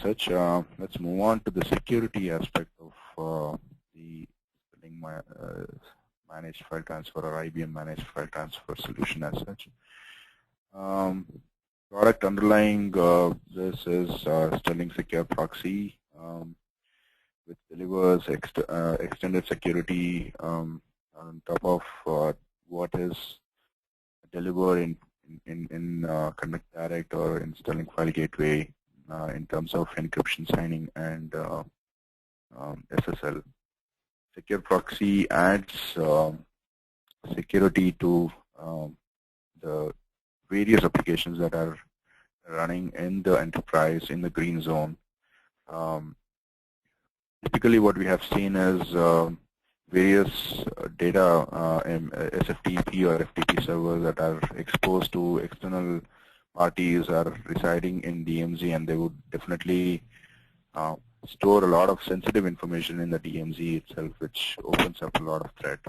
such. Let's move on to the security aspect of the managed file transfer or IBM managed file transfer solution as such. Product underlying this is Sterling Secure Proxy, which delivers extended security on top of what is delivered in Connect Direct or in Sterling File Gateway in terms of encryption, signing, and SSL. Secure Proxy adds security to the various applications that are running in the enterprise in the green zone. Typically what we have seen is various data SFTP or FTP servers that are exposed to external parties are residing in DMZ, and they would definitely store a lot of sensitive information in the DMZ itself, which opens up a lot of threat.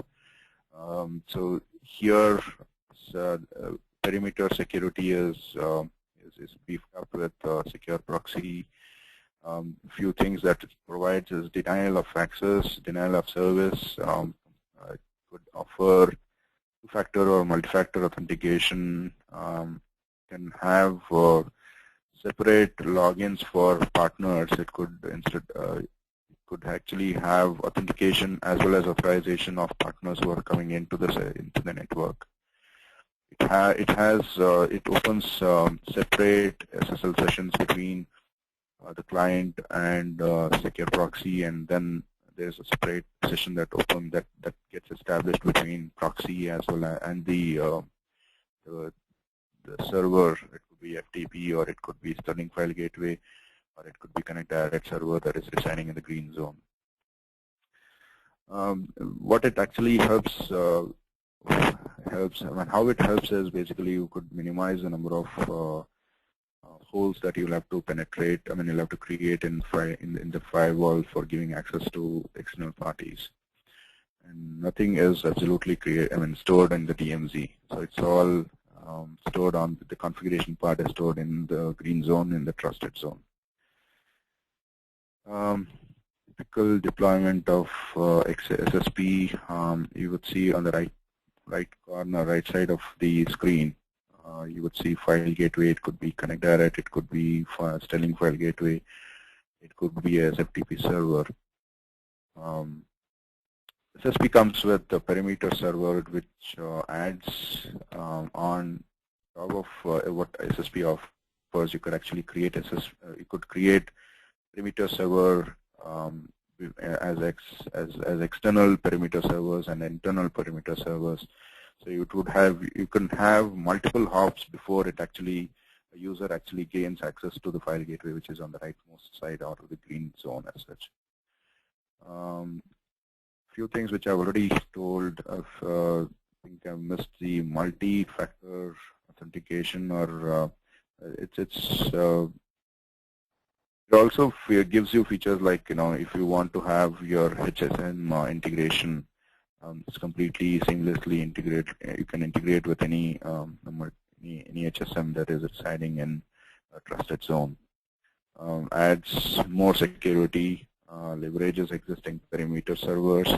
So here perimeter security is beefed up with Secure Proxy. Few things that it provides is denial of access, denial of service. It could offer two-factor or multi-factor authentication. Can have separate logins for partners. It could actually have authentication as well as authorization of partners who are coming into the network. It opens separate SSL sessions between the client and Secure Proxy, and then there's a separate session that gets established between proxy as well as and the server. It could be FTP, or it could be Sterling File Gateway, or it could be Connect Direct server that is residing in the green zone. What it actually helps, how it helps is basically you could minimize the number of holes that you'll have to penetrate. You'll have to create in the firewall for giving access to external parties. And nothing is absolutely stored in the DMZ. So it's all stored on the configuration part is stored in the green zone, in the trusted zone. Typical deployment of SSP, you would see on the right corner, right side of the screen. You would see File Gateway. It could be Connect Direct. It could be Sterling File Gateway. It could be a SFTP server. SSP comes with the perimeter server, which adds on top of what SSP offers. You could actually create you could create perimeter server as external perimeter servers and internal perimeter servers. So you can have multiple hops before a user actually gains access to the file gateway, which is on the rightmost side out of the green zone as such. Few things which I've already told. I think I missed the multi-factor authentication, or it also gives you features like if you want to have your HSM integration. It's completely seamlessly integrated. You can integrate with any HSM that is residing in a trusted zone. Adds more security, leverages existing perimeter servers.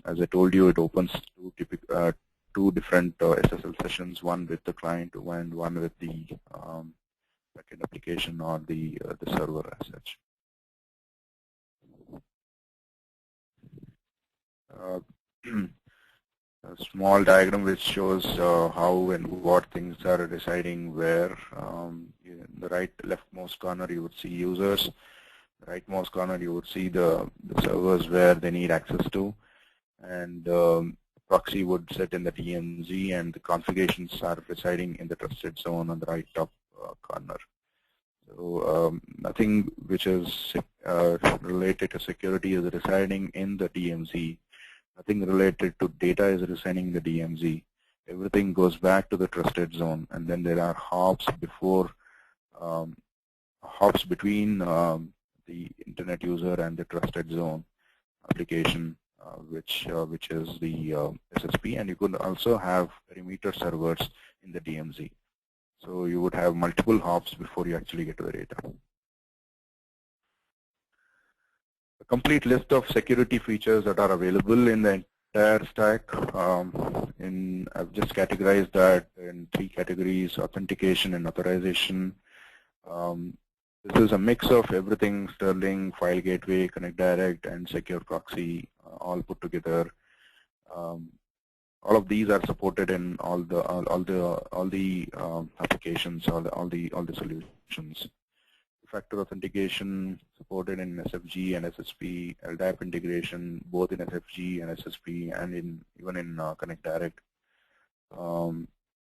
As I told you, it opens two different SSL sessions, one with the client and one with the backend application or the server as such. A small diagram which shows how and what things are residing where. In the leftmost corner you would see users. The rightmost corner you would see the servers where they need access to, and proxy would sit in the DMZ, and the configurations are residing in the trusted zone on the right top corner. So nothing which is related to security is residing in the DMZ. Nothing related to data is residing in the DMZ. Everything goes back to the trusted zone, and then there are hops between the internet user and the trusted zone application, which is the SSP, and you could also have perimeter servers in the DMZ. So you would have multiple hops before you actually get to the data. complete list of security features that are available in the entire stack. I've just categorized that in 3 categories: authentication and authorization. This is a mix of everything: Sterling, File Gateway, Connect Direct, and Secure Proxy, all put together. All of these are supported in all the applications, all the solutions. Factor authentication supported in SFG and SSP, LDAP integration both in SFG and SSP, and even in Connect Direct.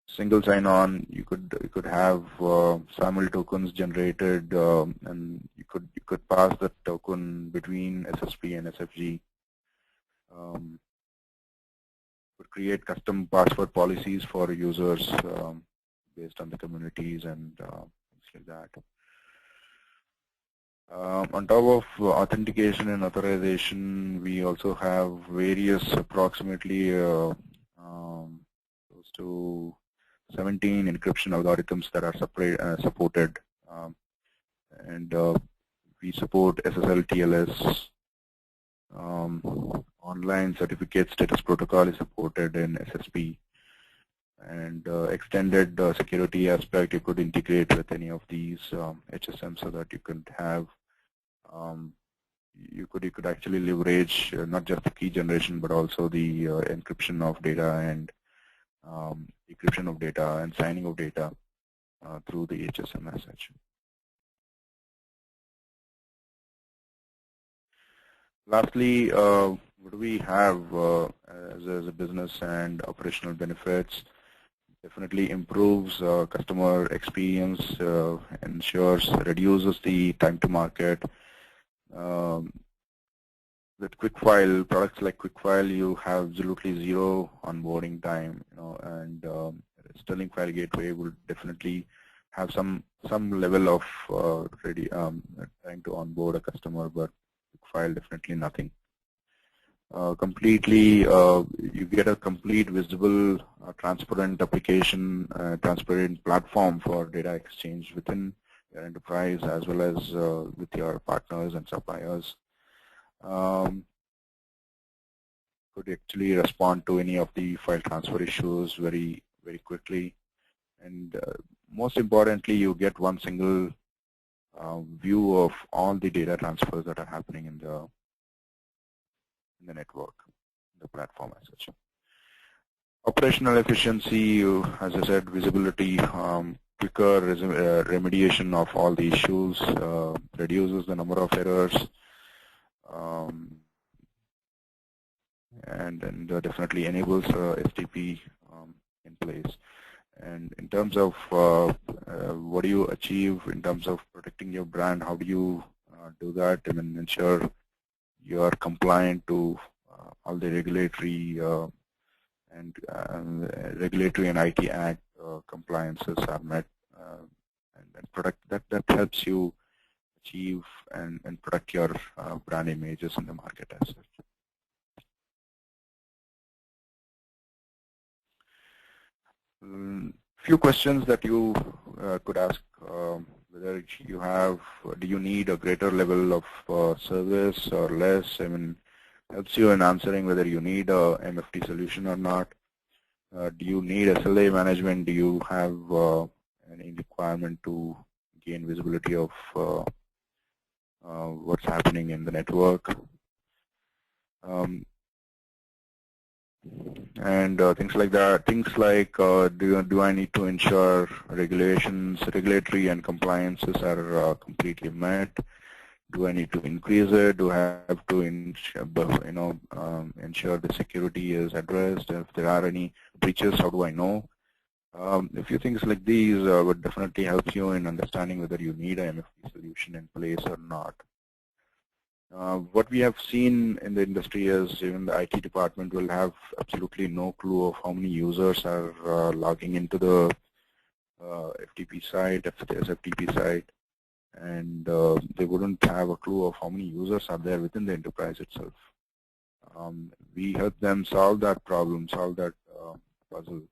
Single sign-on, you could have SAML tokens generated, and you could pass the token between SSP and SFG. Could create custom password policies for users based on the communities and things like that. On top of authentication and authorization, we also have various approximately close to 17 encryption algorithms that are supported, and we support SSL TLS. Online certificate status protocol is supported in SSP, and extended security aspect, you could integrate with any of these HSM so that you could have you could actually leverage not just the key generation but also the encryption of data and decryption of data and signing of data through the HSM as such. Lastly, what do we have as a business and operational benefits? Definitely improves customer experience, reduces the time to market. With QuickFile, products like QuickFile, you have absolutely zero onboarding time, and Sterling File Gateway will definitely have some level of trying to onboard a customer, but QuickFile definitely nothing. You get a complete, visible, transparent application, transparent platform for data exchange within your enterprise as well as with your partners and suppliers. Could actually respond to any of the file transfer issues very quickly, and most importantly, you get one single view of all the data transfers that are happening in the network, the platform as such. Operational efficiency, as I said, visibility, quicker remediation of all the issues, reduces the number of errors, and definitely enables STP in place. And in terms of what do you achieve in terms of protecting your brand, how do you do that? I mean, ensure you are compliant to all the regulatory and IT Act compliances are met, and product that helps you achieve and protect your brand images in the market as such. Few questions that you could ask, whether do you need a greater level of service or less? I mean, helps you in answering whether you need a MFT solution or not. Do you need SLA management? Do you have any requirement to gain visibility of what's happening in the network? And things like that. Things like, do I need to ensure regulatory and compliances are completely met? Do I need to increase it? Do I have to ensure the security is addressed? If there are any breaches, how do I know? A few things like these would definitely help you in understanding whether you need an MFT solution in place or not. What we have seen in the industry is even the IT department will have absolutely no clue of how many users are logging into the FTP site, SFTP site, and they wouldn't have a clue of how many users are there within the enterprise itself. We help them solve that problem, solve that puzzle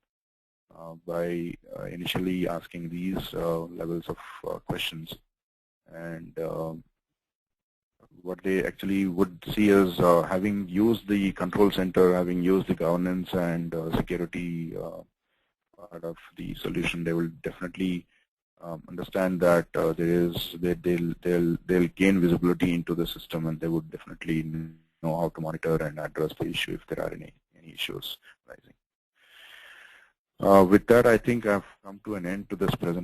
by initially asking these levels of questions, and what they actually would see is having used the control center, having used the governance and security part of the solution, they will definitely understand that they'll gain visibility into the system, and they would definitely know how to monitor and address the issue if there are any issues rising. With that, I think I've come to an end to this presentation.